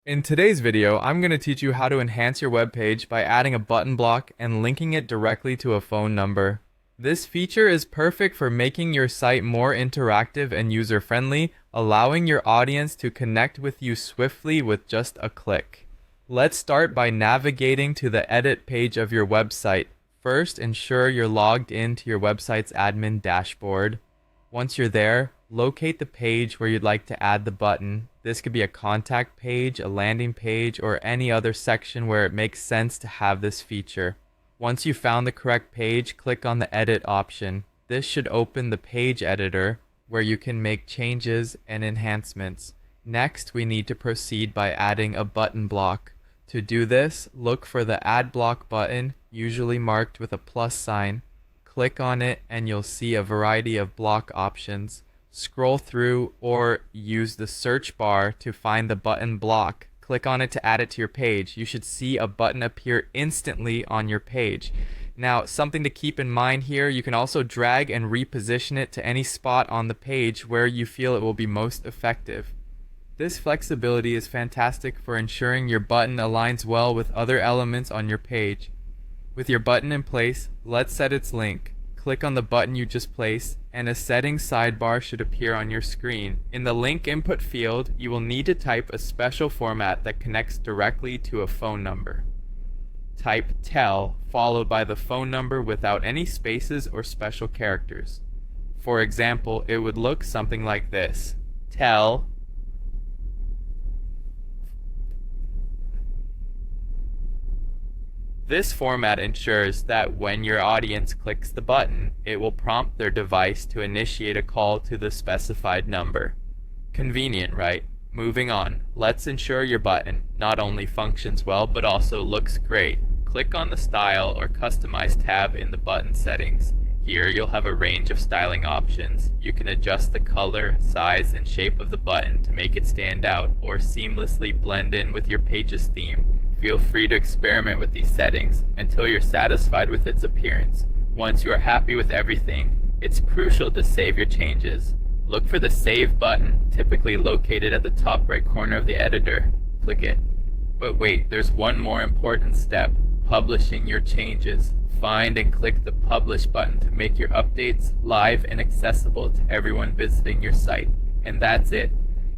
In today's video, I'm going to teach you how to enhance your web page by adding a button block and linking it directly to a phone number. This feature is perfect for making your site more interactive and user-friendly, allowing your audience to connect with you swiftly with just a click. Let's start by navigating to the edit page of your website. First, ensure you're logged into your website's admin dashboard. Once you're there, locate the page where you'd like to add the button. This could be a contact page, a landing page, or any other section where it makes sense to have this feature. Once you've found the correct page, click on the edit option. This should open the page editor where you can make changes and enhancements. Next, we need to proceed by adding a button block. To do this, look for the add block button, usually marked with a plus sign. Click on it and you'll see a variety of block options. Scroll through or use the search bar to find the button block. Click on it to add it to your page. You should see a button appear instantly on your page. Now, something to keep in mind here, you can also drag and reposition it to any spot on the page where you feel it will be most effective. This flexibility is fantastic for ensuring your button aligns well with other elements on your page. With your button in place, let's set its link. Click on the button you just placed, and a settings sidebar should appear on your screen. In the link input field, you will need to type a special format that connects directly to a phone number. Type TEL followed by the phone number without any spaces or special characters. For example, it would look something like this. TEL . This format ensures that when your audience clicks the button, it will prompt their device to initiate a call to the specified number. Convenient, right? Moving on, let's ensure your button not only functions well but also looks great. Click on the Style or Customize tab in the button settings. Here you'll have a range of styling options. You can adjust the color, size, and shape of the button to make it stand out or seamlessly blend in with your page's theme. Feel free to experiment with these settings until you're satisfied with its appearance. Once you are happy with everything, it's crucial to save your changes. Look for the Save button, typically located at the top right corner of the editor. Click it. But wait, there's one more important step: publishing your changes. Find and click the Publish button to make your updates live and accessible to everyone visiting your site. And that's it.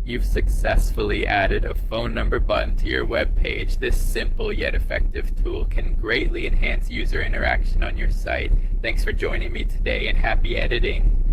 You've successfully added a phone number button to your web page. This simple yet effective tool can greatly enhance user interaction on your site. Thanks for joining me today and happy editing.